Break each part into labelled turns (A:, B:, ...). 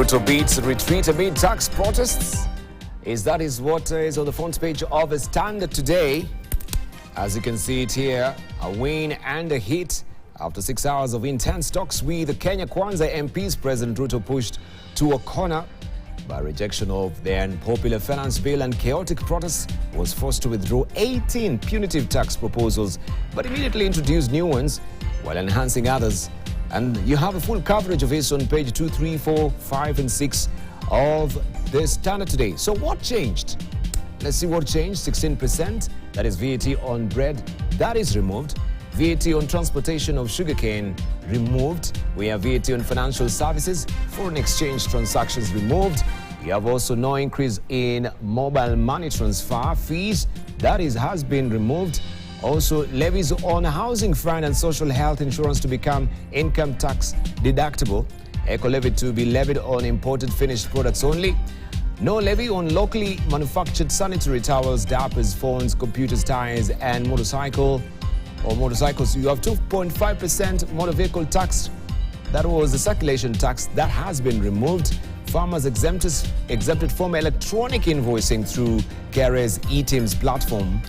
A: Ruto beats retreat amid tax protests. That is what is on the front page of the Standard today. As you can see it here, a win and a hit. After 6 hours of intense talks with the Kenya Kwanza MPs, President Ruto pushed to a corner by rejection of the unpopular finance bill and chaotic protests, was forced to withdraw 18 punitive tax proposals but immediately introduced new ones while enhancing others. And you have a full coverage of this on page 2, 3, 4, 5 and 6 of the Standard today. So what changed? Let's see what changed. 16%, that is VAT on bread, that is removed. VAT on transportation of sugarcane removed. We have VAT on financial services, foreign exchange transactions removed. We have also no increase in mobile money transfer fees, that has been removed. Also, levies on housing fund and social health insurance to become income tax deductible. Eco levy to be levied on imported finished products only. No levy on locally manufactured sanitary towels, diapers, phones, computers, tires, and motorcycles. You have 2.5% motor vehicle tax. That was the circulation tax that has been removed. Farmers exempted from electronic invoicing through KRA's eTIMS platform.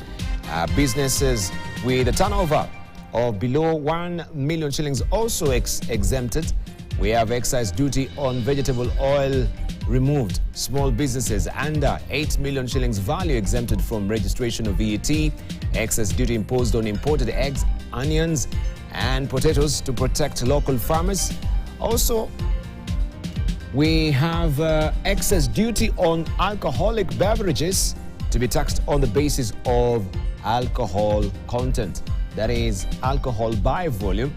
A: Businesses with a turnover of below 1 million shillings also exempted. We have excise duty on vegetable oil removed. Small businesses under 8 million shillings value exempted from registration of VAT. Excess duty imposed on imported eggs, onions and potatoes to protect local farmers. Also, we have excess duty on alcoholic beverages to be taxed on the basis of alcohol content. That is alcohol by volume.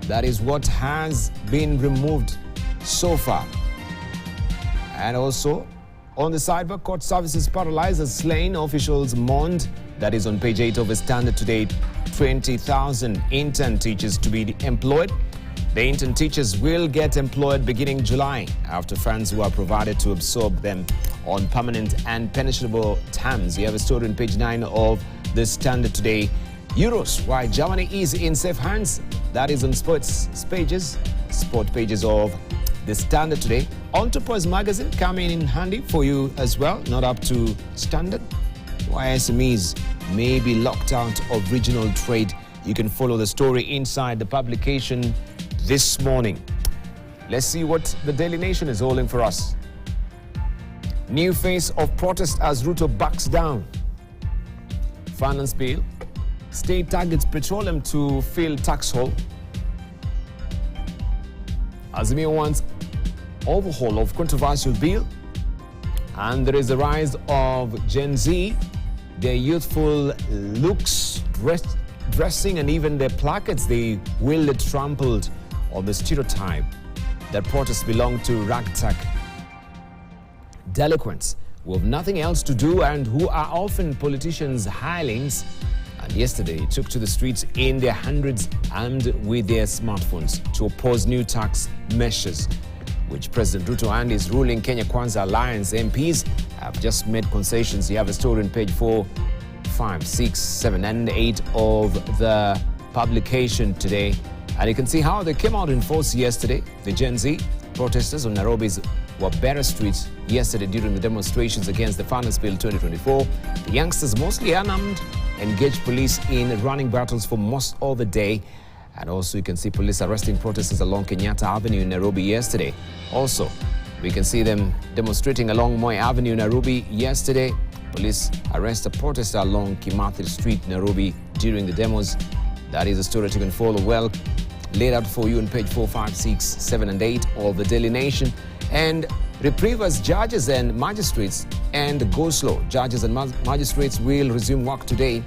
A: That is what has been removed so far. And also, on the sidebar, court services paralyzed as slain officials mourned. That is on page 8 of the Standard today. 20,000 intern teachers to be employed. The intern teachers will get employed beginning July after funds were provided to absorb them on permanent and pensionable terms. You have a story on page 9 of the Standard today. Euros, why Germany is in safe hands. That is on sport pages of the Standard today. Entrepreneurs magazine coming in handy for you as well, not up to standard. Why SMEs may be locked out of regional trade. You can follow the story inside the publication this morning. Let's see what the Daily Nation is holding for us. New phase of protest as Ruto backs down. Finance bill. State targets petroleum to fill tax hole. Azimio wants overhaul of controversial bill. And there is a rise of Gen Z. Their youthful looks, dressing and even their placards, they will trampled on the stereotype that protests belong to ragtag delinquents who have nothing else to do and who are often politicians' hirelings. And yesterday took to the streets in their hundreds armed with their smartphones to oppose new tax measures, which President Ruto and his ruling Kenya Kwanza Alliance MPs have just made concessions. You have a story on page 4, 5, 6, 7 and 8 of the publication today. And you can see how they came out in force yesterday. The Gen Z protesters on Nairobi's Wabera Street yesterday during the demonstrations against the Finance Bill 2024. The youngsters, mostly unarmed, engaged police in running battles for most of the day. And also you can see police arresting protesters along Kenyatta Avenue in Nairobi yesterday. Also, we can see them demonstrating along Moi Avenue, Nairobi yesterday. Police arrest a protester along Kimathi Street, Nairobi during the demos. That is a story that you can follow well laid out for you on page 4, 5, 6, 7 and 8 of the Daily Nation. And reprieve as judges and magistrates and go slow. Judges and magistrates will resume work today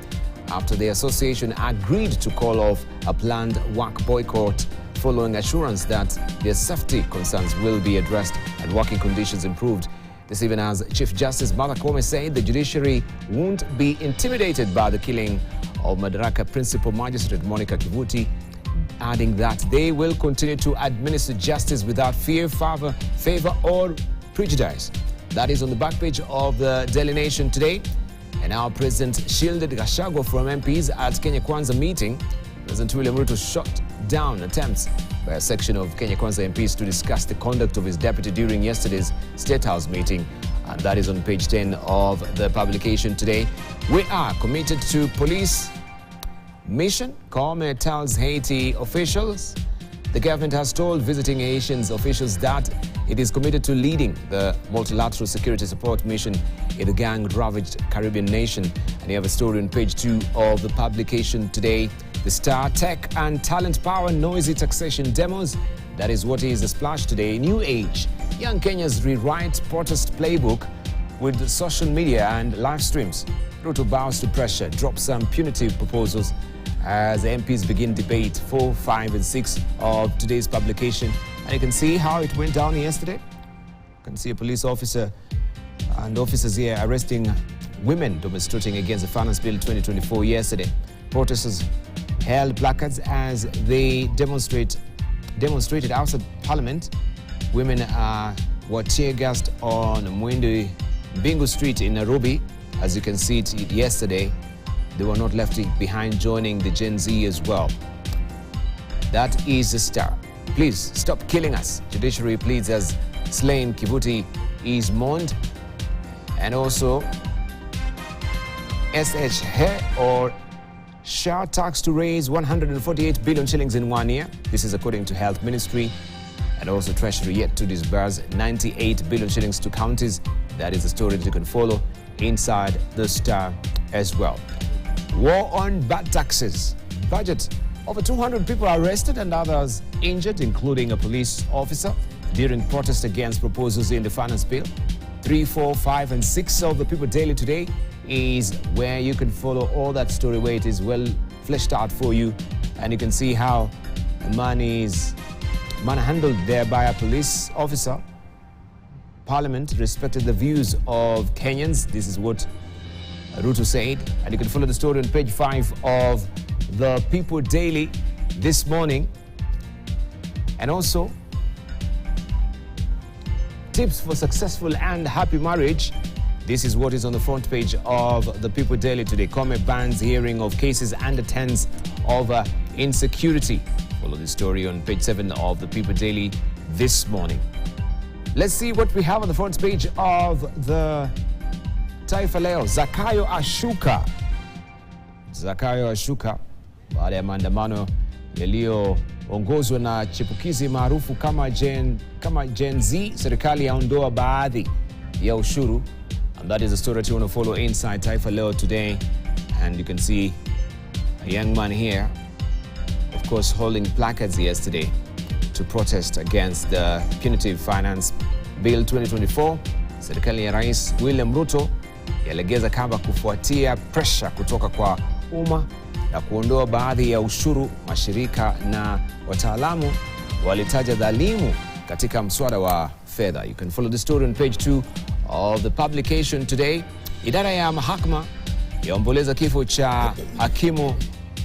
A: after the association agreed to call off a planned work boycott following assurance that their safety concerns will be addressed and working conditions improved. This even as Chief Justice Martha Koome said the judiciary won't be intimidated by the killing of Madaraka Principal Magistrate Monica Kivuti, adding that they will continue to administer justice without fear, favor or prejudice. That is on the back page of the Daily Nation today. And our President shielded Gachagua from MPs at Kenya Kwanza meeting. President William Ruto shut down attempts by a section of Kenya Kwanza MPs to discuss the conduct of his deputy during yesterday's State House meeting. And that is on page 10 of the publication today. We are committed to police mission, Kome tells Haiti officials. The government has told visiting Haitian officials that it is committed to leading the multilateral security support mission in the gang-ravaged Caribbean nation. And you have a story on page 2 of the publication today. The Star Tech and Talent Power Noisy Taxation Demos. That is what is the splash today. New Age. Young Kenyans rewrite protest playbook with social media and live streams. Ruto bows to pressure, drops some punitive proposals as the MPs begin debate 4, 5 and 6 of today's publication. And you can see how it went down yesterday. You can see a police officer and officers here arresting women demonstrating against the Finance Bill 2024 yesterday. Protesters held placards as they demonstrated outside Parliament. Women were tear-gassed on Mwende Bingu Street in Nairobi. As you can see it yesterday, they were not left behind, joining the Gen Z as well. That is the Star. Please stop killing us. Judiciary pleads as slain Kivuti is mourned. And also, SH He or Shah tax to raise 148 billion shillings in 1 year. This is according to Health Ministry. And also Treasury yet to disburse 98 billion shillings to counties. That is the story that you can follow inside the Star as well. War on bad taxes. Budget. Over 200 people arrested and others injured, including a police officer, during protests against proposals in the Finance Bill. 3, 4, 5 and 6 of the People Daily today is where you can follow all that story, where it is well fleshed out for you. And you can see how money is manhandled there by a police officer. Parliament respected the views of Kenyans. This is what Ruto said. And you can follow the story on page 5 of the People Daily this morning. And also, tips for successful and happy marriage. This is what is on the front page of the People Daily today. Kome bans hearing of cases under 10s of insecurity. Follow the story on page 7 of the People Daily this morning. Let's see what we have on the front page of the Taifa Leo. Zakayo ashuka. Zakayo ashuka baada ya maandamano yaliyoongozwa na chipukizi maarufu kama Gen Z. Serikali yaondoa baadhi ya ushuru. And that is the story that you want to follow inside Taifa Leo today. And you can see a young man here, of course, holding placards yesterday to protest against the punitive Finance Bill 2024. Serikali ya Rais William Ruto yalegeza kamba kufuatia pressure kutoka kwa umma na kuondoa baadhi ya ushuru. Mashirika na wataalamu walitaja dhalimu katika mswada wa fedha. You can follow the story on page 2 of the publication today. Idara ya mahakama yaomboleza kifo cha hakimu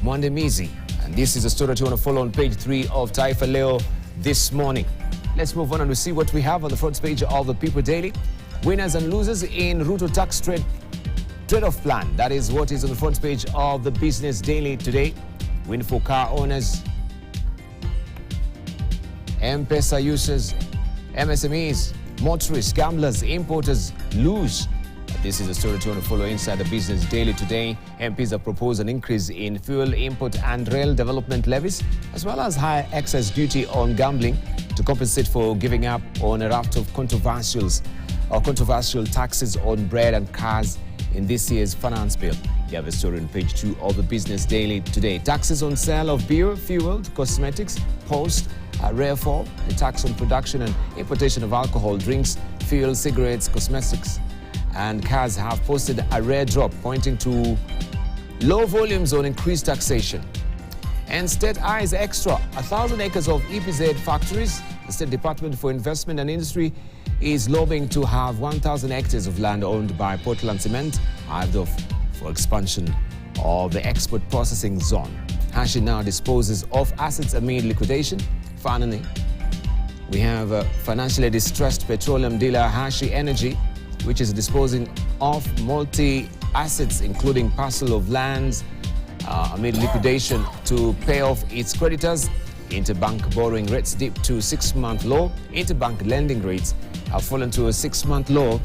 A: mwandamizi. And this is a story that you want to follow on page 3 of Taifa Leo this morning. Let's move on and we see what we have on the front page of the People Daily. Winners and losers in Ruto tax trade-off plan. That is what is on the front page of the Business Daily today. Win for car owners, M-Pesa users, MSMEs, motorists, gamblers, importers lose. This is a story to follow inside the Business Daily today. MPs have proposed an increase in fuel import and rail development levies, as well as higher excess duty on gambling to compensate for giving up on a raft of controversial taxes on bread and cars in this year's Finance Bill. You have a story on page 2 of the Business Daily today. Taxes on sale of beer, fuel, cosmetics, post a rare fall. The tax on production and importation of alcohol, drinks, fuel, cigarettes, cosmetics and cars have posted a rare drop, pointing to low volumes on increased taxation. And State eyes extra 1,000 acres of EPZ factories. The State Department for Investment and Industry is lobbying to have 1,000 hectares of land owned by Portland Cement hived off for expansion of the export processing zone. Hashi now disposes of assets amid liquidation. Finally, we have a financially distressed petroleum dealer Hashi Energy, which is disposing of multi-assets, including parcel of lands amid liquidation to pay off its creditors. Interbank borrowing rates dipped to 6-month low. Interbank lending rates have fallen to a 6-month low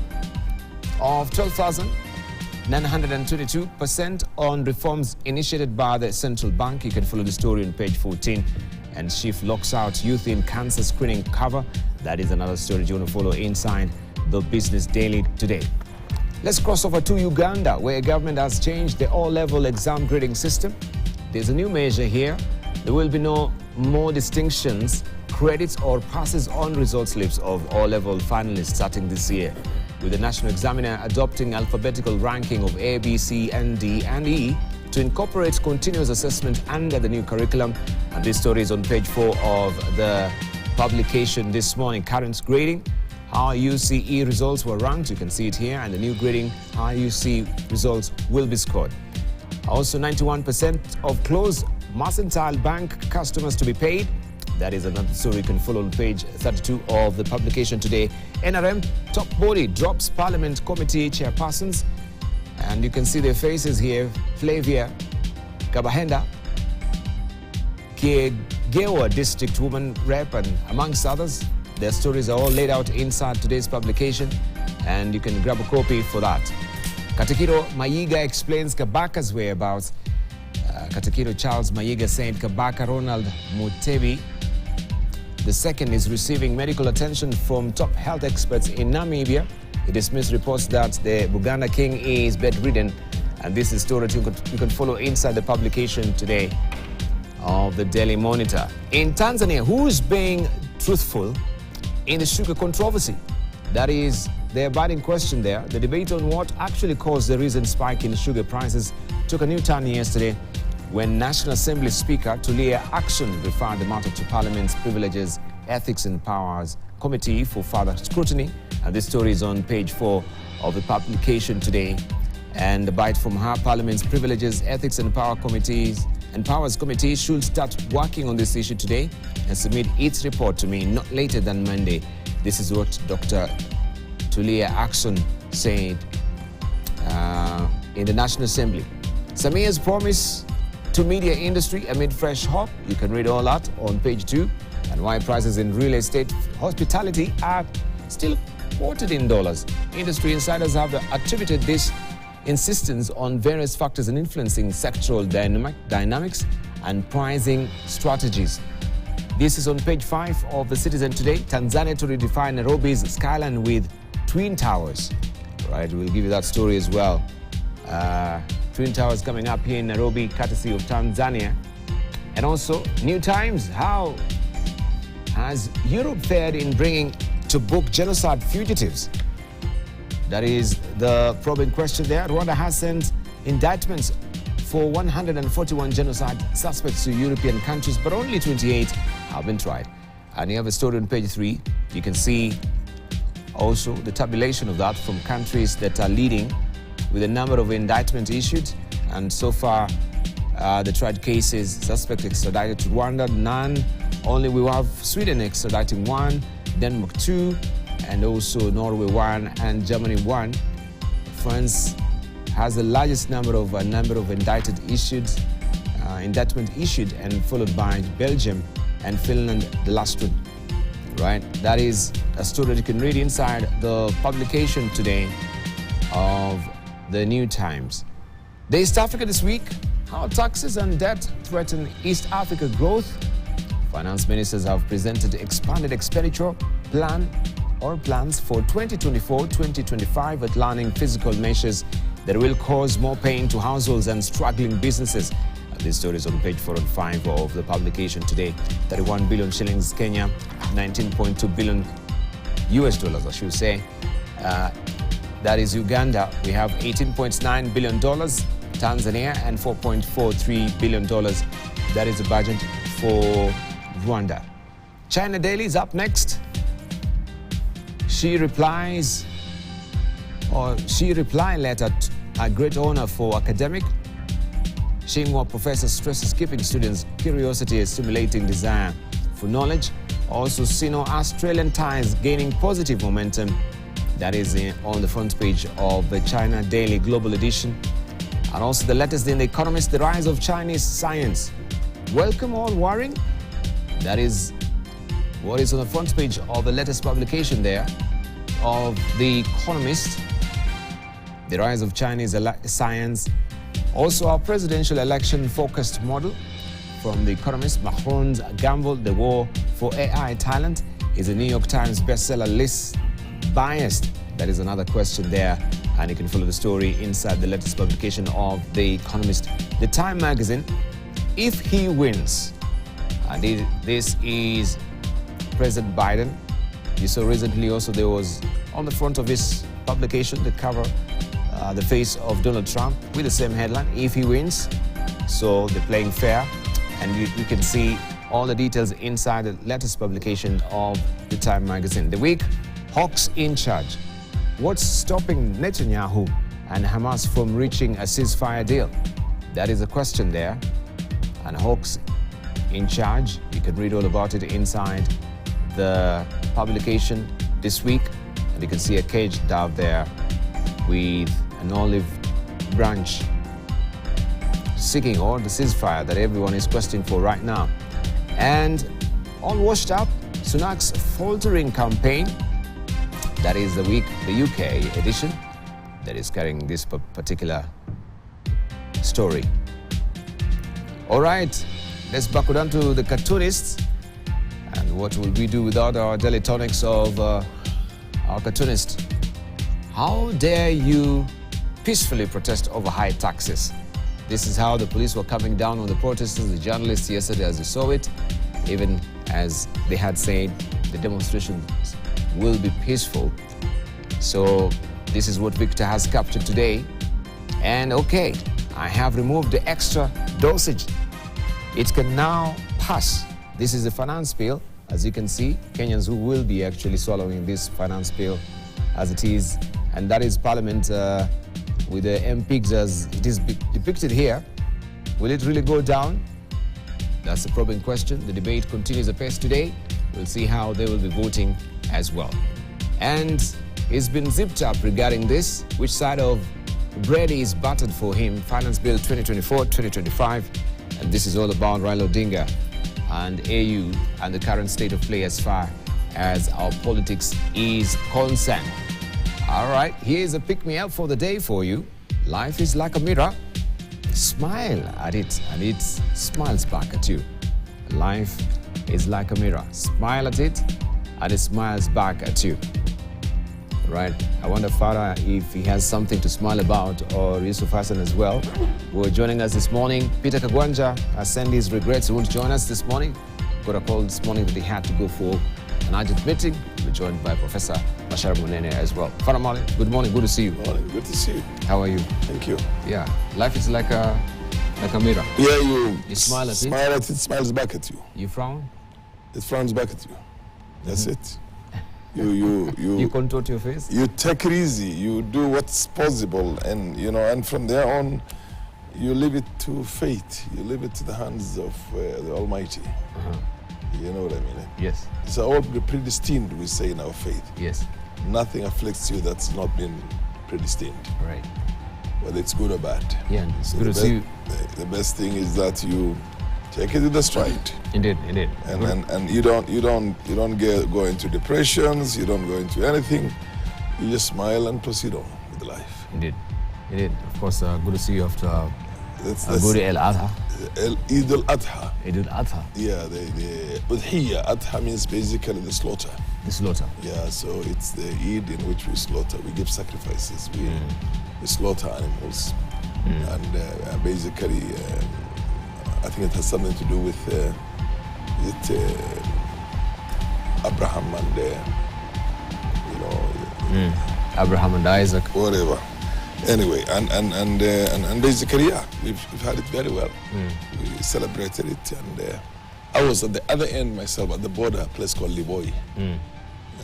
A: of 12,922% on reforms initiated by the central bank. You can follow the story on page 14. And Chief locks out youth in cancer screening cover. That is another story you want to follow inside the Business Daily today. Let's cross over to Uganda, where government has changed the all-level exam grading system. There's a new measure here. There will be no more distinctions, credits or passes on result slips of all-level finalists starting this year, with the national examiner adopting alphabetical ranking of A, B, C, and D, and E to incorporate continuous assessment under the new curriculum. And this story is on page 4 of the publication this morning. Current grading, how UCE results were ranked, you can see it here, and the new grading, how UC results will be scored. Also, 91% of closed mercantile bank customers to be paid. That is another story you can follow on page 32 of the publication today. NRM top body drops Parliament Committee chairpersons. And you can see their faces here. Flavia Kabahenda, Gewa District Woman Rep, and amongst others. Their stories are all laid out inside today's publication, and you can grab a copy for that. Katikiro Mayiga explains Kabaka's whereabouts. Katikiro Charles Mayiga said Kabaka Ronald Mutebi II is receiving medical attention from top health experts in Namibia. He dismissed reports that the Buganda King is bedridden, and this is a story you can follow inside the publication today of the Daily Monitor. In Tanzania, who's being truthful in the sugar controversy? That is the abiding question there. The debate on what actually caused the recent spike in sugar prices took a new turn yesterday when National Assembly Speaker Tulia Ackson referred the matter to Parliament's Privileges, Ethics and Powers Committee for further scrutiny. And this story is on page 4 of the publication today. And a bite from her, Parliament's Privileges, Ethics and Powers Committee should start working on this issue today and submit its report to me not later than Monday. This is what Dr. Tulia Ackson said in the National Assembly. Samia's promise to media industry amid fresh hope. You can read all that on page 2. And why prices in real estate hospitality are still quoted in dollars. Industry insiders have attributed this insistence on various factors in influencing sectoral dynamics and pricing strategies. This is on page 5 of the Citizen today. Tanzania to redefine Nairobi's skyline with Twin Towers. Right, we'll give you that story as well. Twin Towers coming up here in Nairobi, courtesy of Tanzania. And also, New Times, how has Europe fared in bringing to book genocide fugitives? That is the probing question there. Rwanda has sent indictments for 141 genocide suspects to European countries, but only 28 have been tried. And you have a story on page 3. You can see also the tabulation of that from countries that are leading with a number of indictments issued. And so far, the tried cases, suspect extradited to Rwanda, none. Only we have Sweden extraditing 1, Denmark 2, and also Norway 1 and Germany 1. France has the largest number of indictment issued, and followed by Belgium and Finland, the last one. Right, that is a story that you can read inside the publication today of the New Times. The East Africa this week, how taxes and debt threaten East Africa growth. Finance ministers have presented expanded expenditure plans for 2024-2025, outlining physical measures that will cause more pain to households and struggling businesses. This story is on page 4 and 5 of the publication today. 31 billion shillings Kenya, 19.2 billion US dollars, I should say. That is Uganda. We have $18.9 billion, Tanzania, and $4.43 billion. That is the budget for Rwanda. China Daily is up next. She reply letter, a great honor for academic. Xinhua professor stresses keeping students' curiosity and stimulating desire for knowledge. Also, Sino-Australian ties gaining positive momentum. That is on the front page of the China Daily Global Edition. And also the latest in The Economist, the rise of Chinese science. Welcome all worrying? That is what is on the front page of the latest publication there of The Economist. The rise of Chinese science. Also, our presidential election-focused model from The Economist. Macron's gamble, the war for AI talent. Is the New York Times bestseller list biased? That is another question there. And you can follow the story inside the latest publication of The Economist. The Time magazine, if he wins, and this is President Biden. You saw recently also there was on the front of his publication the cover, the face of Donald Trump with the same headline, if he wins. So they're playing fair, and you can see all the details inside the latest publication of the Time magazine. The week, hawks in charge. What's stopping Netanyahu and Hamas from reaching a ceasefire deal? That is a question there. And hawks in charge, you can read all about it inside the publication this week. And you can see a caged dove there with an olive branch seeking all the ceasefire that everyone is questing for right now. And all washed up, Sunak's faltering campaign. That is the week, the UK edition, that is carrying this particular story. All right, let's buckle down to the cartoonists. And what will we do without our daily tonics of our cartoonist? How dare you peacefully protest over high taxes? This is how the police were coming down on the protesters, the journalists yesterday as we saw it, even as they had said the demonstrations will be peaceful. So this is what Victor has captured today. And okay, I have removed the extra dosage. It can now pass. This is the finance bill. As you can see, Kenyans who will be actually swallowing this finance bill as it is. And that is Parliament with the MPs as it is depicted here. Will it really go down? That's the probing question. The debate continues apace today. We'll see how they will be voting as well. And he's been zipped up regarding this. Which side of bread is buttered for him? Finance Bill 2024-2025. And this is all about Raila Odinga and AU and the current state of play as far as our politics is concerned. All right, here's a pick-me-up for the day for you. Life is like a mirror. Smile at it and it smiles back at you. Life is like a mirror. Smile at it and it smiles back at you. Right, I wonder Farah if he has something to smile about, or Yusuf Hassan as well, who are joining us this morning. Peter Kagwanja has sent his regrets. He won't join us this morning. Got a call this morning that he had to go for an urgent meeting. We're joined by Professor Bashar Munene as well. Farah Mali, good morning, good to see you.
B: Morning, good to see you.
A: How are you?
B: Thank you.
A: Yeah, life is like a mirror.
B: Yeah,
A: you smile at
B: it smiles back at you.
A: You frown?
B: It frowns back at you. That's it. You
A: contort your face?
B: You take it easy. You do what's possible, and and from there on, you leave it to fate. You leave it to the hands of the Almighty. You know what I mean?
A: Yes.
B: It's all predestined, we say in our faith.
A: Yes.
B: Nothing afflicts you that's not been predestined.
A: Right.
B: Whether it's good or bad.
A: Yeah.
B: So
A: good to see you.
B: The best thing is that you take it with the stride.
A: Indeed.
B: And you don't go into depressions. You don't go into anything. You just smile and proceed on with life.
A: Indeed. Of course, good to see you after
B: that's
A: good El Adha.
B: Eid al-Adha.
A: Eid al-Adha.
B: Yeah, the Udhiyya. Adha means basically the slaughter.
A: The slaughter.
B: Yeah, so it's the Eid in which we slaughter. We give sacrifices. We slaughter animals. And basically, I think it has something to do with Abraham and
A: Abraham and Isaac.
B: Whatever. Anyway, and basically, yeah, we've had it very well. We celebrated it, and I was at the other end myself, at the border, a place called Liboi, and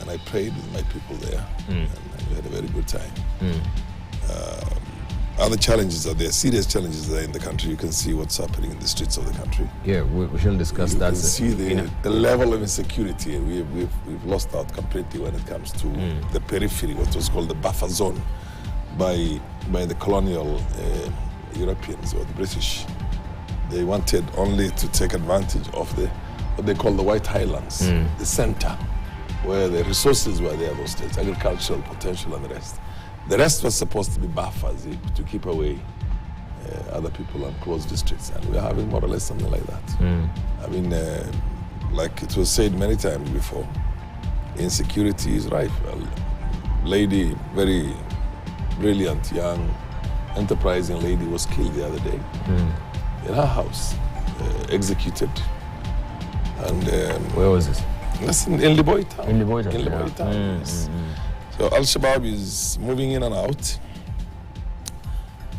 B: I prayed with my people there, and we had a very good time. Other challenges are there, serious challenges are in the country. You can see what's happening in the streets of the country.
A: Yeah, we shall discuss that.
B: You can see the level of insecurity. We've lost out completely when it comes to the periphery, what was called the buffer zone by the colonial Europeans or the British. They wanted only to take advantage of what they call the White Highlands, the center, where the resources were there, those states, agricultural potential and the rest. The rest was supposed to be buffers to keep away other people and close districts, and we're having more or less something like that. I mean, like it was said many times before, insecurity is rife. A lady, very brilliant, young, enterprising lady was killed the other day in her house, executed. And
A: where was this?
B: That's in Liboy town.
A: In Liboy town.
B: In Liboy town, yes. So Al-Shabaab is moving in and out,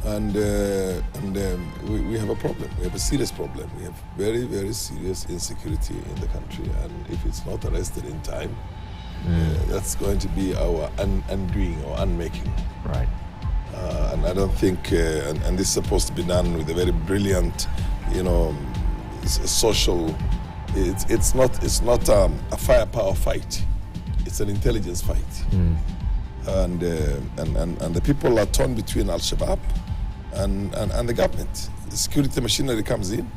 B: and we have a problem. We have a serious problem. We have very, very serious insecurity in the country, and if it's not arrested in time, that's going to be our undoing or unmaking.
A: Right.
B: And I don't think, and this is supposed to be done with a very brilliant, social. It's not a firepower fight. It's an intelligence fight. And the people are torn between Al-Shabaab and the government. The security machinery comes in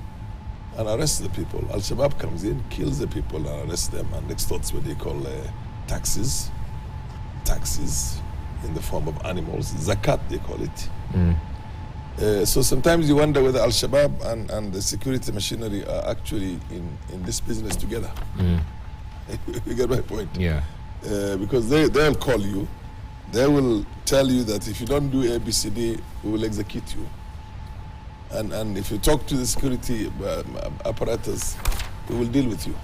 B: and arrests the people. Al-Shabaab comes in, kills the people and arrests them and extorts what they call taxes in the form of animals, zakat they call it. So sometimes you wonder whether Al-Shabaab and the security machinery are actually in this business together. You get my point?
A: Yeah.
B: Because they'll call you, they will tell you that if you don't do ABCD, we will execute you. And if you talk to the security apparatus, we will deal with you.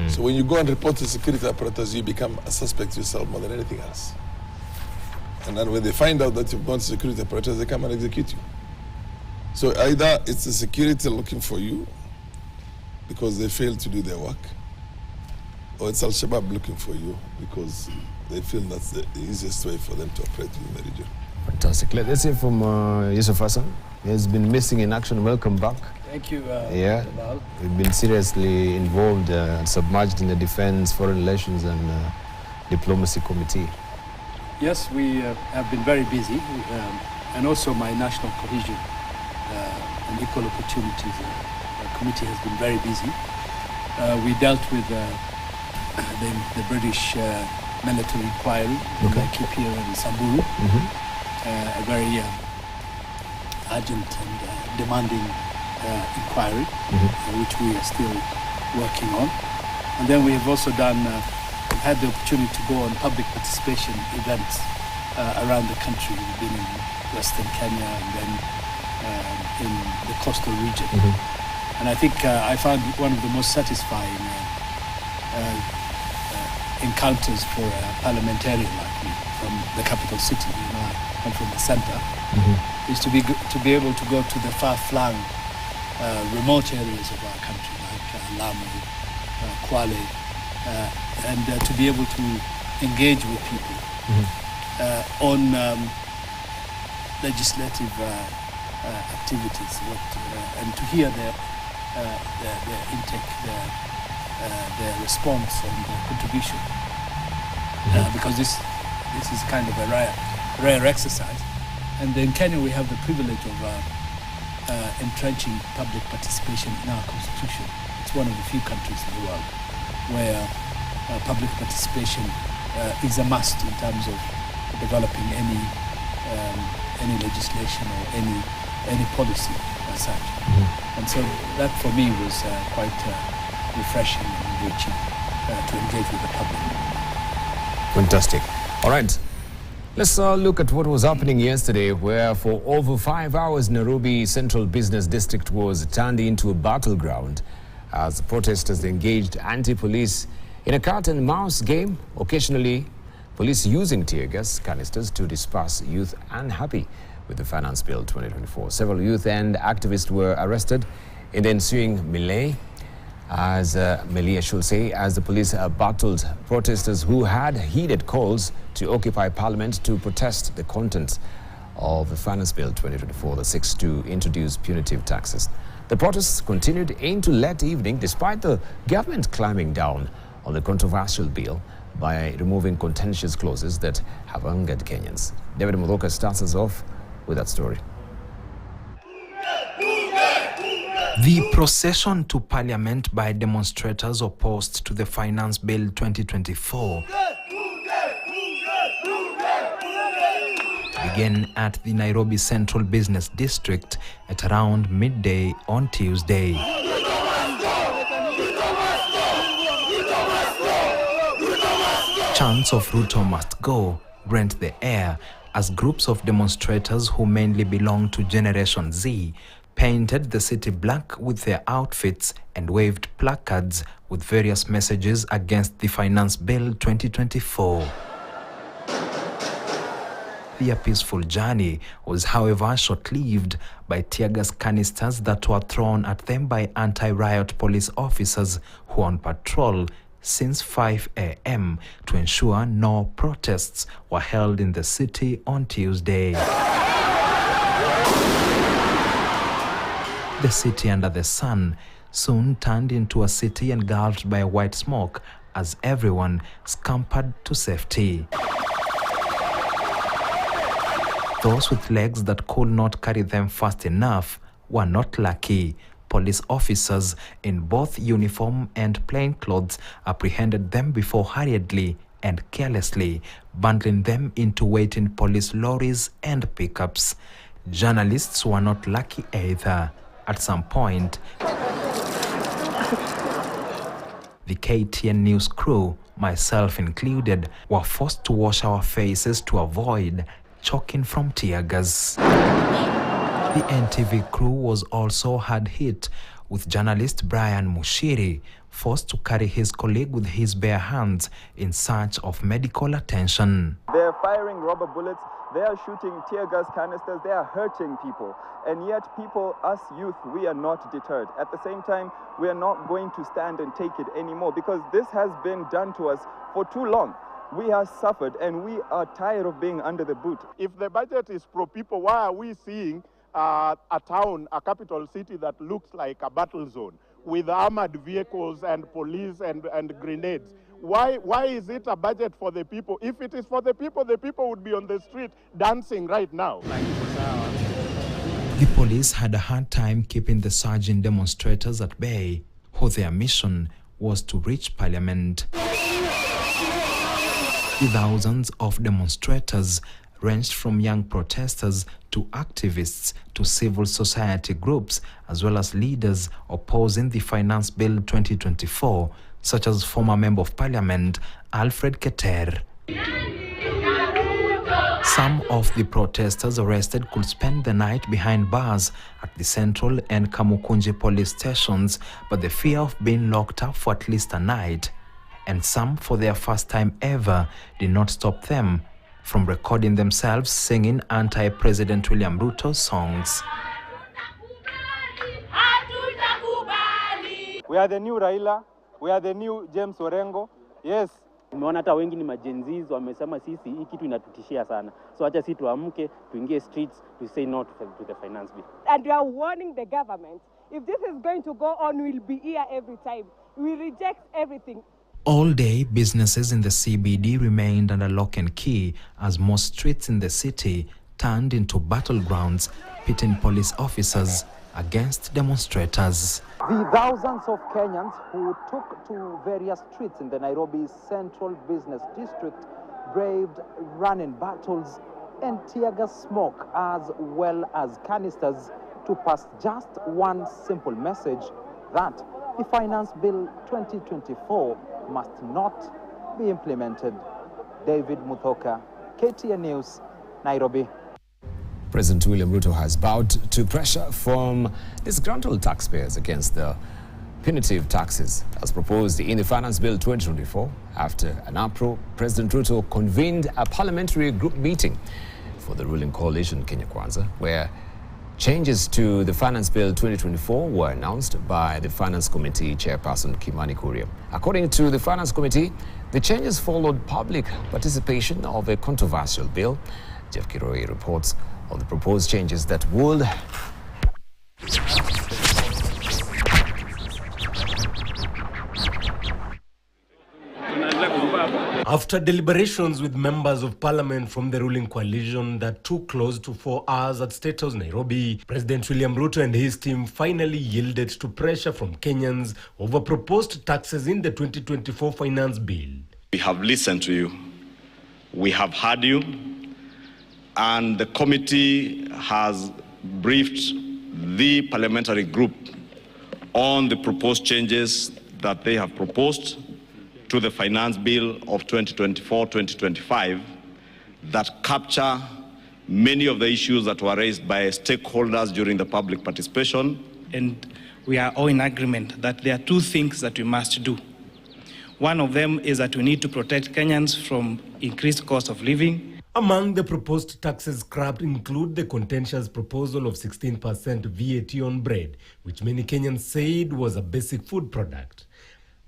B: So when you go and report to the security apparatus, you become a suspect yourself more than anything else. And then when they find out that you've gone to security apparatus, they come and execute you. So either it's the security looking for you because they failed to do their work, or it's Al-Shabaab looking for you because they feel that's the easiest way for them to operate in the region.
A: Fantastic. Let's hear from Yusuf Hassan. He has been missing in action. Welcome back.
C: Thank you,
A: yeah, we've been seriously involved and submerged in the Defense, Foreign Relations and Diplomacy Committee.
C: Yes, we have been very busy, and also my National Cohesion and Equal Opportunities Committee has been very busy. We dealt with the British military inquiry in Laikipia and Samburu, a very urgent and demanding inquiry, which we are still working on. And then we have also had the opportunity to go on public participation events around the country. We've been in Western Kenya and then in the coastal region. And I think I found one of the most satisfying encounters for a parliamentarian like me from the capital city, I'm from the center, is to be able to go to the far-flung remote areas of our country, like Lamu, Kwale, and to be able to engage with people on legislative activities, and to hear their intake, their response and their contribution, because this is kind of a rare exercise. And in Kenya we have the privilege of entrenching public participation in our constitution. It's one of the few countries in the world where public participation is a must in terms of developing any legislation or any policy as such. And so that for me was quite refreshing and enriching to engage with the public.
A: Fantastic. All right. Let's look at what was happening yesterday, where for over 5 hours Nairobi Central Business District was turned into a battleground as protesters engaged anti-police in a cat and mouse game, occasionally police using tear gas canisters to disperse youth unhappy with the Finance Bill 2024. Several youth and activists were arrested in the ensuing melee, as I should say, as the police battled protesters who had heeded calls to occupy Parliament to protest the contents of the Finance Bill 2024 that seeks to introduce punitive taxes. The protests continued into late evening despite the government clamping down on the controversial bill by removing contentious clauses that have angered Kenyans. David Mudoka starts us off with that story.
D: The procession to Parliament by demonstrators opposed to the Finance Bill 2024 began at the Nairobi Central Business District at around midday on Tuesday. Chants of Ruto must go rent the air as groups of demonstrators who mainly belong to Generation Z painted the city black with their outfits and waved placards with various messages against the Finance Bill 2024. Their peaceful journey was, however, short-lived by tear gas canisters that were thrown at them by anti-riot police officers who were on patrol since 5 a.m. to ensure no protests were held in the city on Tuesday. The city under the sun soon turned into a city engulfed by white smoke as everyone scampered to safety. Those with legs that could not carry them fast enough were not lucky. Police officers in both uniform and plainclothes apprehended them before hurriedly and carelessly bundling them into waiting police lorries and pickups. Journalists were not lucky either. At some point, the KTN news crew, myself included, were forced to wash our faces to avoid choking from tear gas. The NTV crew was also hard hit, with journalist Brian Mushiri forced to carry his colleague with his bare hands in search of medical attention.
E: They are firing rubber bullets, they are shooting tear gas canisters, they are hurting people. And yet people, us youth, we are not deterred. At the same time, we are not going to stand and take it anymore because this has been done to us for too long. We have suffered and we are tired of being under the boot.
F: If the budget is pro-people, why are we seeing a town, a capital city that looks like a battle zone with armored vehicles and police and grenades? Why is it a budget for the people? If it is for the people would be on the street dancing right now.
D: The police had a hard time keeping the surging demonstrators at bay, who their mission was to reach Parliament. The thousands of demonstrators ranged from young protesters to activists to civil society groups, as well as leaders opposing the Finance Bill 2024, such as former Member of Parliament Alfred Keter. Some of the protesters arrested could spend the night behind bars at the Central and Kamukunji police stations, but the fear of being locked up for at least a night, and some for their first time ever, did not stop them from recording themselves singing anti-President William Ruto songs.
E: We are the new Raila, we are the new James Orengo. Yes.
G: Umeona hata wengi ni majenzis wamesema sisi hii kitu inatutishia sana. So acha sisi tuamke, tuingie streets, to say no to the finance bill.
H: And we are warning the government, if this is going to go on, we'll be here every time. We reject everything.
D: All day, businesses in the CBD remained under lock and key as most streets in the city turned into battlegrounds, pitting police officers against demonstrators.
I: The thousands of Kenyans who took to various streets in the Nairobi Central Business District braved running battles and tear gas smoke as well as canisters to pass just one simple message that the Finance Bill 2024 must not be implemented. David Muthoka, KTN News, Nairobi.
A: President William Ruto has bowed to pressure from disgruntled taxpayers against the punitive taxes as proposed in the Finance Bill 2024. After an uproar, President Ruto convened a parliamentary group meeting for the ruling coalition Kenya Kwanza, where changes to the Finance Bill 2024 were announced by the Finance Committee Chairperson Kimani Kuria. According to the Finance Committee, the changes followed public participation of a controversial bill. Jeff Kiroi reports on the proposed changes that would
J: After deliberations with members of parliament from the ruling coalition that took close to 4 hours at State House, Nairobi, President William Ruto and his team finally yielded to pressure from Kenyans over proposed taxes in the 2024 finance bill.
K: We have listened to you, we have heard you, and the committee has briefed the parliamentary group on the proposed changes that they have proposed to the finance bill of 2024-2025 that capture many of the issues that were raised by stakeholders during the public participation.
L: And we are all in agreement that there are two things that we must do. One of them is that we need to protect Kenyans from increased cost of living.
J: Among the proposed taxes scrapped include the contentious proposal of 16% VAT on bread, which many Kenyans said was a basic food product.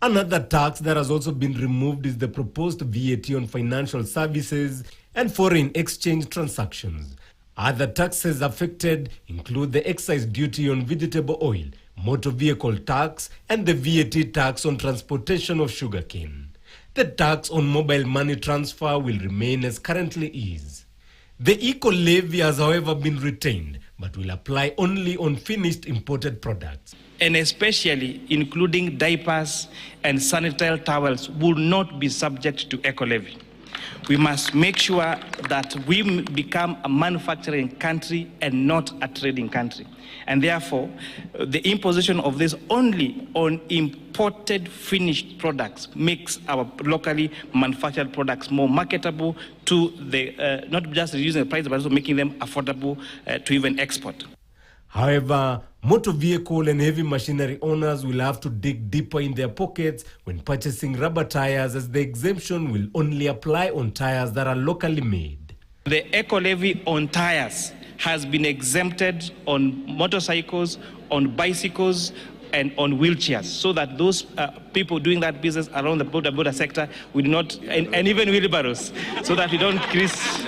J: Another tax that has also been removed is the proposed VAT on financial services and foreign exchange transactions. Other taxes affected include the excise duty on vegetable oil, motor vehicle tax, and the VAT tax on transportation of sugarcane. The tax on mobile money transfer will remain as currently is. The eco-levy has, however, been retained, but will apply only on finished imported products.
L: And especially including diapers and sanitary towels will not be subject to eco-levy. We must make sure that we become a manufacturing country and not a trading country. And therefore, the imposition of this only on imported finished products makes our locally manufactured products more marketable to the, not just reducing the price, but also making them affordable to even export.
J: However, motor vehicle and heavy machinery owners will have to dig deeper in their pockets when purchasing rubber tires, as the exemption will only apply on tires that are locally made.
L: The eco-levy on tires has been exempted on motorcycles, on bicycles, and on wheelchairs, so that those people doing that business around the border sector will not, and even wheelbarrows, so that we don't increase.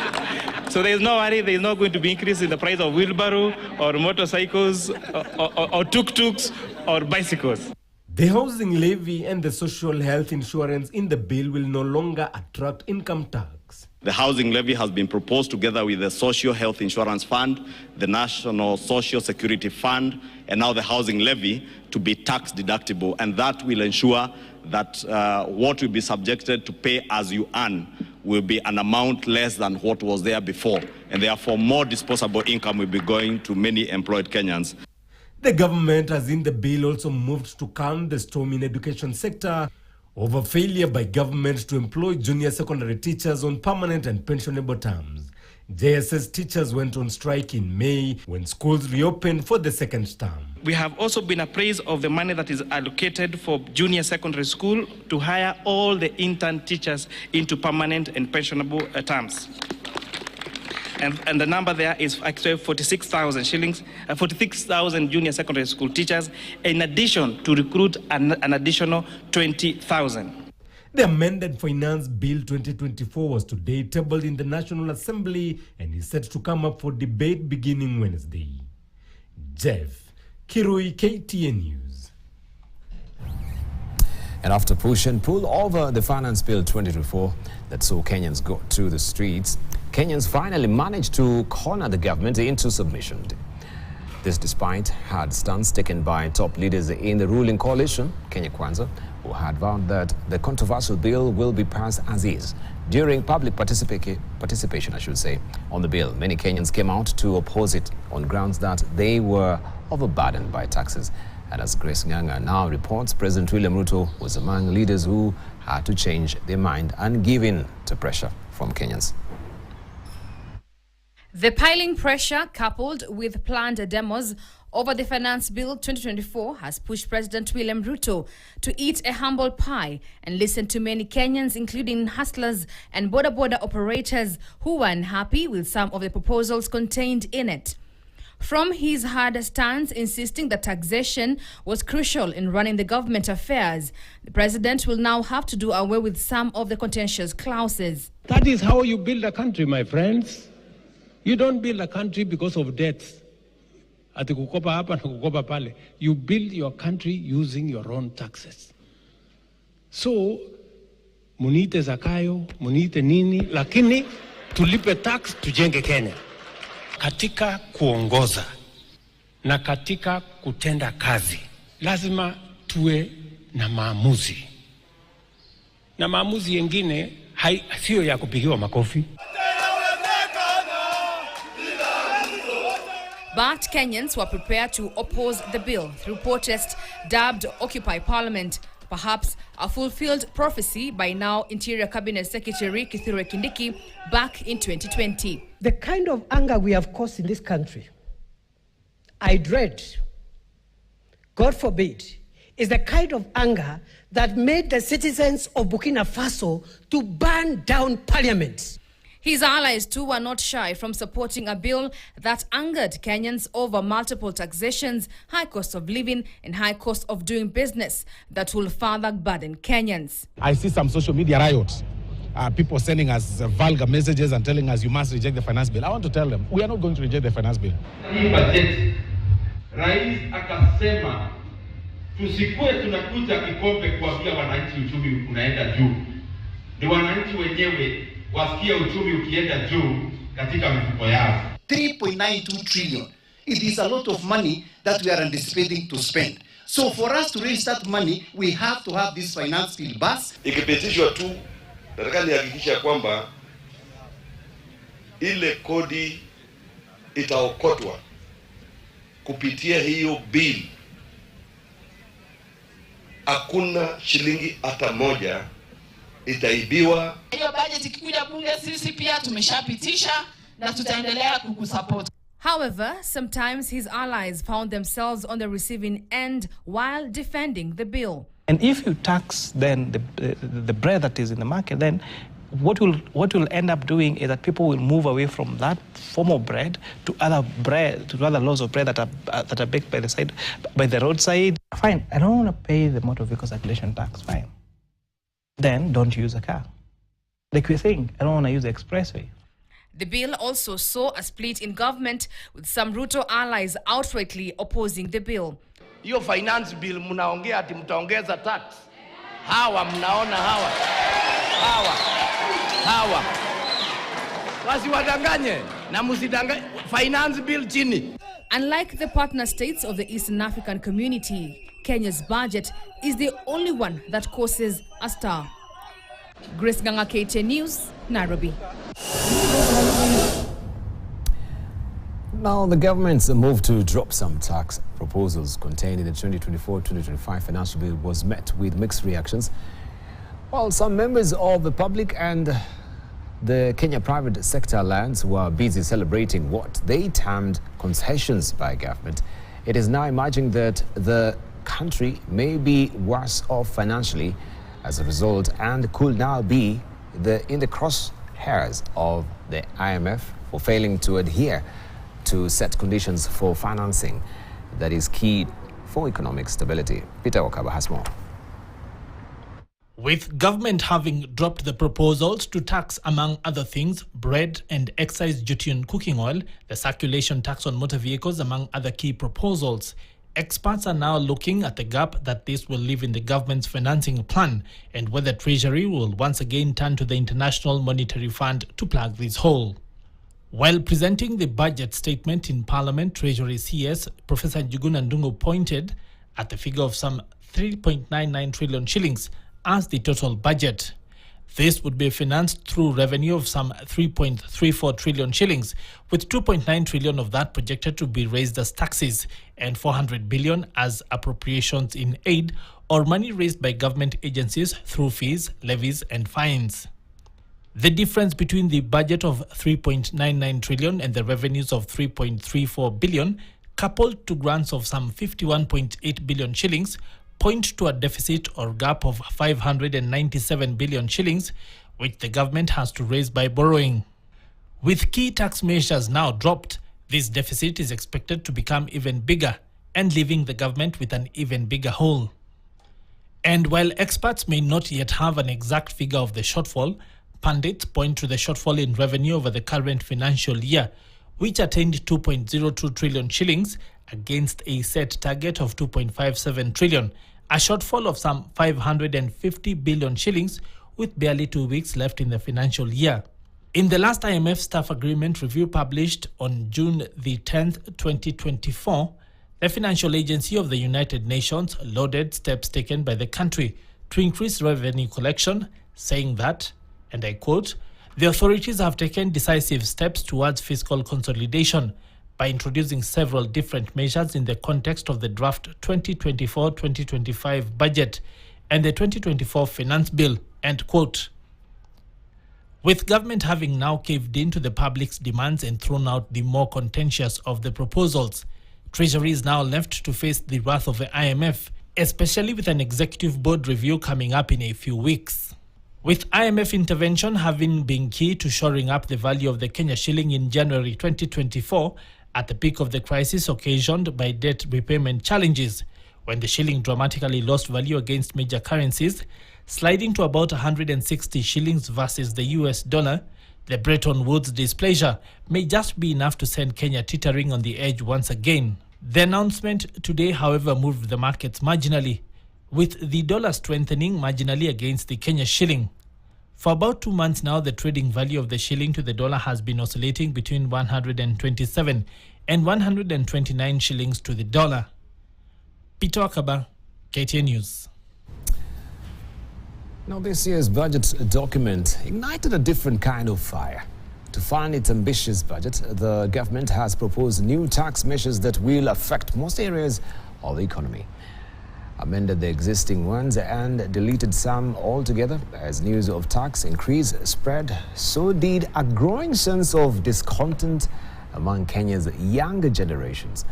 L: So there is no worry, there is not going to be increase in the price of wheelbarrow or motorcycles or tuk-tuks or bicycles.
J: The housing levy and the social health insurance in the bill will no longer attract income tax.
K: The housing levy has been proposed together with the Social Health Insurance Fund, the National Social Security Fund, and now the housing levy to be tax deductible. And that will ensure that what will be subjected to pay as you earn will be an amount less than what was there before. And therefore, more disposable income will be going to many employed Kenyans.
J: The government has in the bill also moved to calm the storm in education sector over failure by government to employ junior secondary teachers on permanent and pensionable terms. JSS teachers went on strike in May when schools reopened for the second term.
L: We have also been appraised of the money that is allocated for junior secondary school to hire all the intern teachers into permanent and pensionable terms. And the number there is actually 46,000 shillings, 46,000 junior secondary school teachers, in addition to recruit an additional 20,000.
J: The amended Finance Bill 2024 was today tabled in the National Assembly and is set to come up for debate beginning Wednesday. Jeff Kirui, KTN News.
A: And after push and pull over the Finance Bill 2024 that saw Kenyans go to the streets, Kenyans finally managed to corner the government into submission. This despite hard stance taken by top leaders in the ruling coalition, Kenya Kwanza, who had vowed that the controversial bill will be passed as is. During public participation, on the bill, many Kenyans came out to oppose it on grounds that they were overburdened by taxes. And as Grace Nganga now reports, President William Ruto was among leaders who had to change their mind and give in to pressure from Kenyans.
M: The piling pressure, coupled with planned demos over the Finance Bill 2024, has pushed President William Ruto to eat a humble pie and listen to many Kenyans, including hustlers and border operators, who were unhappy with some of the proposals contained in it. From his hard stance insisting that taxation was crucial in running the government affairs, the president will now have to do away with some of the contentious clauses.
N: That is how you build a country, my friends. You don't build a country because of debts. Ati kukopa hapa na kukopa pale. You build your country using your own taxes. So, muniite Zakayo, muniite nini, lakini tulipe tax tujenge Kenya. Katika kuongoza na katika kutenda kazi, lazima tuwe na maamuzi. Na maamuzi yengine sio ya kupigiwa makofi.
M: But Kenyans were prepared to oppose the bill through protest dubbed Occupy Parliament, perhaps a fulfilled prophecy by now Interior Cabinet Secretary Kithure Kindiki back in 2020.
O: The kind of anger we have caused in this country, I dread, God forbid, is the kind of anger that made the citizens of Burkina Faso to burn down parliament.
M: His allies too were not shy from supporting a bill that angered Kenyans over multiple taxations, high cost of living and high cost of doing business that will further burden Kenyans.
P: I see some social media riots. People sending us vulgar messages and telling us you must reject the finance bill. I want to tell them, we are not going to reject the finance bill.
Q: Hii budget, Rais akasema tusikue tunakuja kikombe kuambia wananchi uchumi unaenda juu. Ni wananchi wenyewe wasikia uchumi ukienda juu katika mifuko yao.
R: 3.92 trillion. It is a lot of money that we are anticipating to spend. So for us to raise that money, we have to have this finance bill bus.
S: Ikipitishwa tu, nataka nihakikisha kwamba ile kodi itaokotwa kupitia hiyo bill. Hakuna shilingi hata moja itaibiwa.
T: Hiyo budget ikikuja bunge sisi pia tumeshapitisha na tutaendelea kukusupport.
M: However, sometimes his allies found themselves on the receiving end while defending the bill.
U: And if you tax then the bread that is in the market, then what will end up doing is that people will move away from that form of bread to other loaves of bread that are baked by the roadside. Fine, I don't want to pay the motor vehicle circulation tax. Fine. Then don't use a car. Like we think, I don't want to use the expressway.
M: The bill also saw a split in government, with some Ruto allies outrightly opposing the bill.
Q: Hiyo finance bill mnaongea ati mtaongeza tax. Hawa mnaona hawa. Wasiwadanganye na msidanganye finance bill chini.
M: Unlike the partner states of the Eastern African community, Kenya's budget is the only one that causes a star. Grace Ganga, KTN News, Nairobi.
A: Now, the government's move to drop some tax proposals contained in the 2024-2025 financial bill was met with mixed reactions. While some members of the public and the Kenya Private Sector Alliance were busy celebrating what they termed concessions by government, it is now emerging that the country may be worse off financially as a result and could now be in the crosshairs of the IMF for failing to adhere to set conditions for financing that is key for economic stability. Peter Wakaba has more.
V: With government having dropped the proposals to tax, among other things, bread and excise duty on cooking oil, the circulation tax on motor vehicles, among other key proposals, experts are now looking at the gap that this will leave in the government's financing plan and whether Treasury will once again turn to the International Monetary Fund to plug this hole. While presenting the budget statement in Parliament, Treasury CS Professor Njuguna Ndung'u pointed at the figure of some 3.99 trillion shillings as the total budget. This would be financed through revenue of some 3.34 trillion shillings, with 2.9 trillion of that projected to be raised as taxes and 400 billion as appropriations in aid or money raised by government agencies through fees, levies and fines. The difference between the budget of 3.99 trillion and the revenues of 3.34 billion, coupled to grants of some 51.8 billion shillings, point to a deficit or gap of 597 billion shillings, which the government has to raise by borrowing. With key tax measures now dropped, this deficit is expected to become even bigger and leaving the government with an even bigger hole. And while experts may not yet have an exact figure of the shortfall, pundits point to the shortfall in revenue over the current financial year, which attained 2.02 trillion shillings against a set target of 2.57 trillion, a shortfall of some 550 billion shillings, with barely 2 weeks left in the financial year. In the last IMF staff agreement review published on June the 10th, 2024, the Financial Agency of the United Nations lauded steps taken by the country to increase revenue collection, saying that, and I quote, "The authorities have taken decisive steps towards fiscal consolidation by introducing several different measures in the context of the draft 2024-2025 budget and the 2024 finance bill," end quote. With government having now caved in to the public's demands and thrown out the more contentious of the proposals, Treasury is now left to face the wrath of the IMF, especially with an executive board review coming up in a few weeks. With IMF intervention having been key to shoring up the value of the Kenya shilling in January 2024, at the peak of the crisis occasioned by debt repayment challenges, when the shilling dramatically lost value against major currencies, sliding to about 160 shillings versus the US dollar, the Bretton Woods displeasure may just be enough to send Kenya teetering on the edge once again. The announcement today, however, moved the markets marginally, with the dollar strengthening marginally against the Kenya shilling. For about 2 months now, the trading value of the shilling to the dollar has been oscillating between 127 and 129 shillings to the dollar. Peter Wakaba, KTN News.
A: Now, this year's budget document ignited a different kind of fire. To fund its ambitious budget, the government has proposed new tax measures that will affect most areas of the economy. Amended the existing ones and deleted some altogether. As news of tax increase spread, so did a growing sense of discontent among Kenya's younger generations.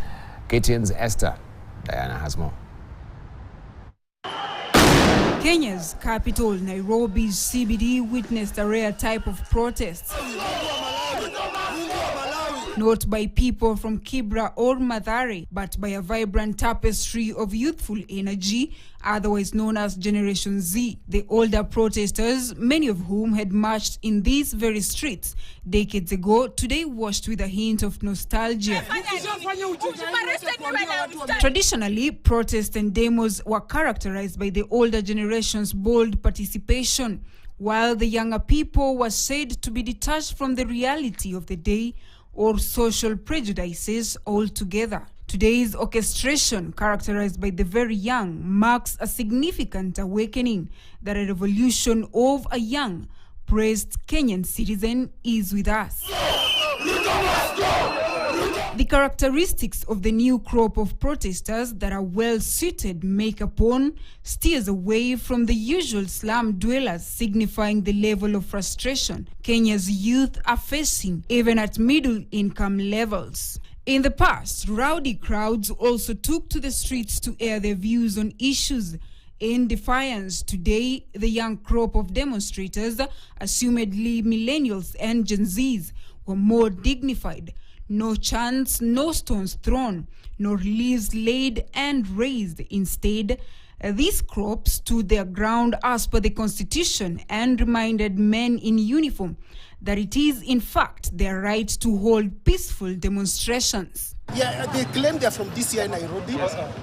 A: KTN's Esther Diana has more.
B: Kenya's capital, Nairobi's CBD, witnessed a rare type of protest. Not by people from Kibra or Mathare, but by a vibrant tapestry of youthful energy, otherwise known as Generation Z. The older protesters, many of whom had marched in these very streets decades ago, today washed with a hint of nostalgia. Traditionally, protests and demos were characterized by the older generation's bold participation, while the younger people were said to be detached from the reality of the day or social prejudices altogether. Today's orchestration, characterized by the very young, marks a significant awakening that a revolution of a young, praised Kenyan citizen is with us. The characteristics of the new crop of protesters that are well-suited make-up on steers away from the usual slum dwellers, signifying the level of frustration Kenya's youth are facing, even at middle-income levels. In the past, rowdy crowds also took to the streets to air their views on issues. In defiance, today, the young crop of demonstrators, assumedly millennials and Gen Zs, were more dignified. No chants, no stones thrown, nor leaves laid and raised. Instead, these crop stood their ground as per the Constitution and reminded men in uniform that it is, in fact, their right to hold peaceful demonstrations.
C: Yeah, they claim they're from DCI Nairobi.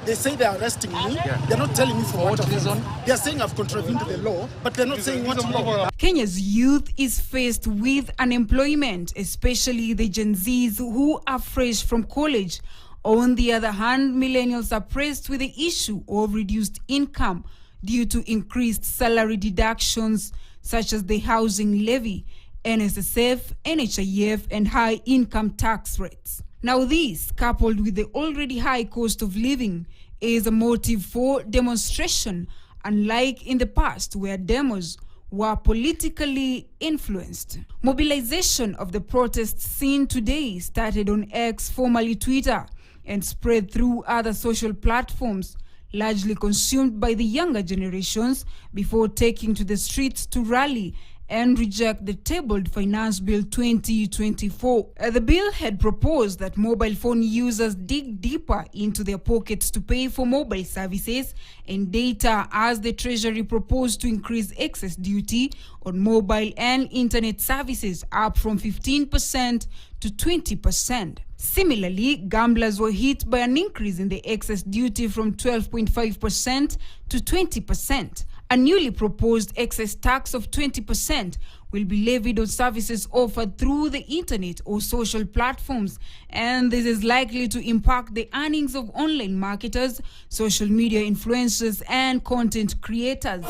C: They say they're arresting me. They're not telling me for what reason. They're saying I've contravened the law, but they're not saying what law.
B: Kenya's youth is faced with unemployment, especially the Gen Zs who are fresh from college. On the other hand, millennials are pressed with the issue of reduced income due to increased salary deductions such as the housing levy, NSSF, NHIF, and high income tax rates. Now this, coupled with the already high cost of living, is a motive for demonstration, unlike in the past where demos were politically influenced. Mobilization of the protests seen today started on X, formerly Twitter, and spread through other social platforms, largely consumed by the younger generations, before taking to the streets to rally and reject the tabled Finance Bill 2024. The bill had proposed that mobile phone users dig deeper into their pockets to pay for mobile services and data, as the Treasury proposed to increase excess duty on mobile and internet services up from 15% to 20%. Similarly, gamblers were hit by an increase in the excess duty from 12.5% to 20%. A newly proposed excess tax of 20% will be levied on services offered through the internet or social platforms, and this is likely to impact the earnings of online marketers, social media influencers, and content creators.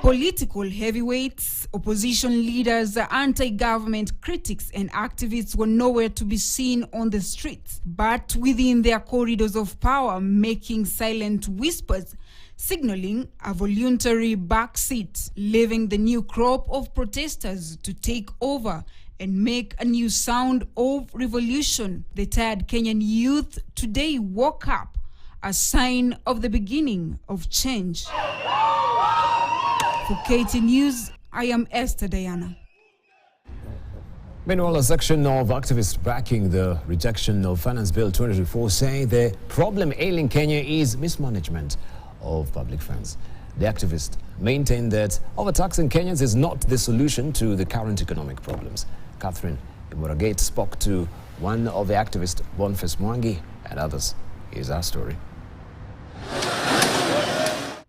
B: Political heavyweights, opposition leaders, anti-government critics, and activists were nowhere to be seen on the streets, but within their corridors of power, making silent whispers, signaling a voluntary backseat, leaving the new crop of protesters to take over and make a new sound of revolution. The tired Kenyan youth today woke up, a sign of the beginning of change. For KT News, I am Esther Diana.
A: Meanwhile, a section of activists backing the rejection of Finance Bill 2024 say the problem ailing Kenya is mismanagement of public funds. The activists maintain that overtaxing Kenyans is not the solution to the current economic problems. Catherine Imuragate spoke to one of the activists, Boniface Mwangi, and others. Here's our story.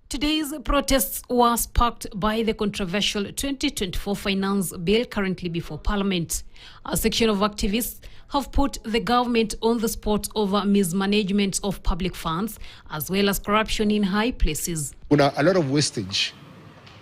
E: Today's protests were sparked by the controversial 2024 finance bill currently before Parliament. A section of activists have put the government on the spot over mismanagement of public funds as well as corruption in high places.
F: Kuna a lot of wastage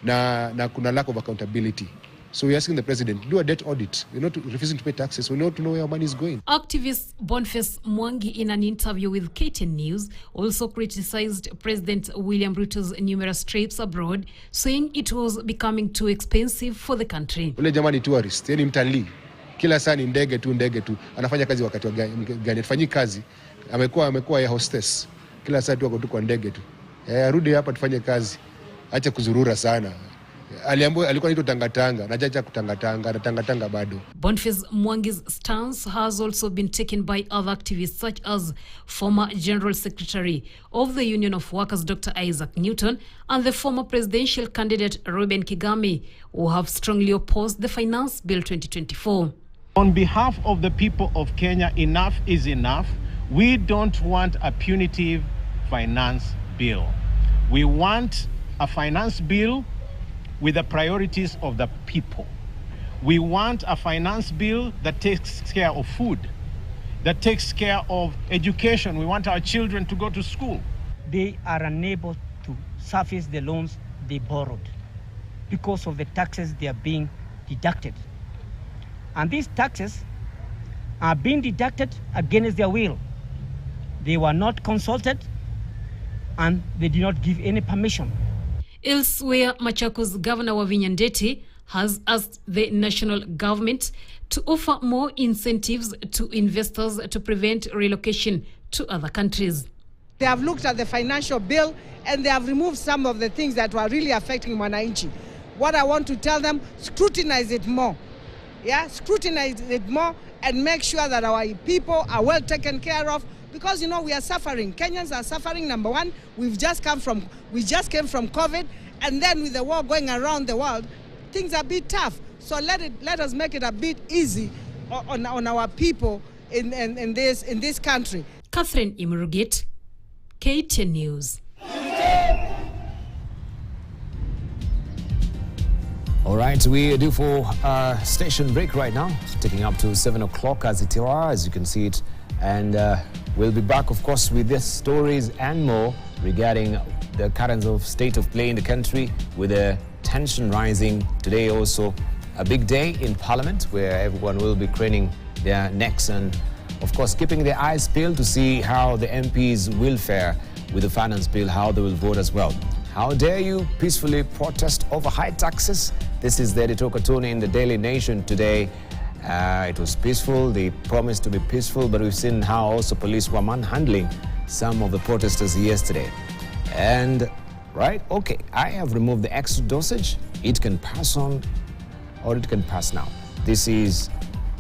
F: na kuna lack of accountability. So we're asking the president, do a debt audit. We're not refusing to pay taxes. We want to know where our money is going.
E: Activist Boniface Mwangi, in an interview with KTN News, also criticized President William Ruto's numerous trips abroad, saying it was becoming too expensive for the country.
F: Ule jamani tourist, yani mtalii. Kila saa ni ndege tu. Anafanya kazi wakati wa gani? Afanyi kazi. Amekuwa ya hostess. Kila saa tu kwa ndege tu. Arudi hapa tufanye kazi. Acha kuzurura sana. Alikuwa anaitwa tangatanga, na chacha kutangatanga, na tangatanga bado.
E: Boniface Mwangi's stance has also been taken by other activists such as former General Secretary of the Union of Workers Dr. Isaac Newton and the former presidential candidate Reuben Kigame, who have strongly opposed the Finance Bill 2024.
W: On behalf of the people of Kenya, enough is enough. We don't want a punitive finance bill. We want a finance bill with the priorities of the people. We want a finance bill that takes care of food, that takes care of education. We want our children to go to school.
X: They are unable to service the loans they borrowed because of the taxes they are being deducted. And these taxes are being deducted against their will. They were not consulted and they did not give any permission.
E: Elsewhere, Machakos Governor Wavinya Ndeti has asked the national government to offer more incentives to investors to prevent relocation to other countries.
Y: They have looked at the financial bill and they have removed some of the things that were really affecting Mwananchi. What I want to tell them, scrutinize it more. Scrutinize it more and make sure that our people are well taken care of. Because, you know, we are suffering. Kenyans are suffering, number one. We just came from COVID, and then with the war going around the world, things are a bit tough. So let us make it a bit easy on our people in this country.
E: Catherine Imurugit, KTN News.
A: All right, we are due for a station break right now, taking up to 7 o'clock as it are, as you can see it. And we'll be back, of course, with these stories and more regarding the current of state of play in the country, with the tension rising. Today also a big day in Parliament where everyone will be craning their necks and, of course, keeping their eyes peeled to see how the MPs will fare with the finance bill, how they will vote as well. How dare you peacefully protest over high taxes? This is the editorial cartoon in the Daily Nation today. It was peaceful. They promised to be peaceful, but we've seen how also police were manhandling some of the protesters yesterday. And, right, okay, I have removed the extra dosage. It can pass on or it can pass now. This is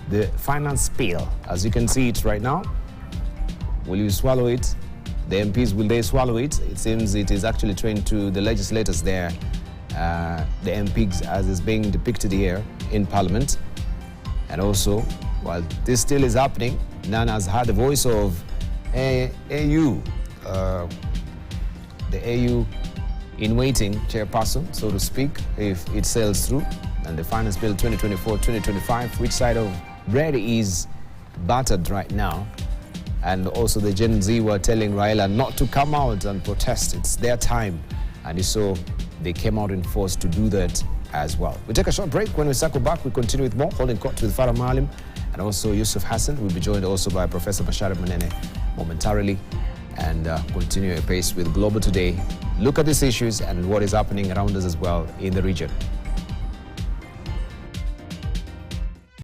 A: the finance bill. As you can see it right now. Will you swallow it? The MPs, will they swallow it? It seems it is actually trained to the legislators there, the MPs, as is being depicted here in Parliament. And also, while this still is happening, none has heard the voice of AU the AU in waiting chairperson, so to speak, if it sails through. And the Finance Bill 2024-2025, which side of bread is battered right now. And also the Gen Z were telling Raila not to come out and protest. It's their time. And so they came out in force to do that as well. We take a short break. When we circle back, we continue with more Holding Court with Farah Maalim and also Yusuf Hassan. We'll be joined also by Professor Bashar Manene momentarily, and continue a pace with Global Today. Look at these issues and what is happening around us as well in the region.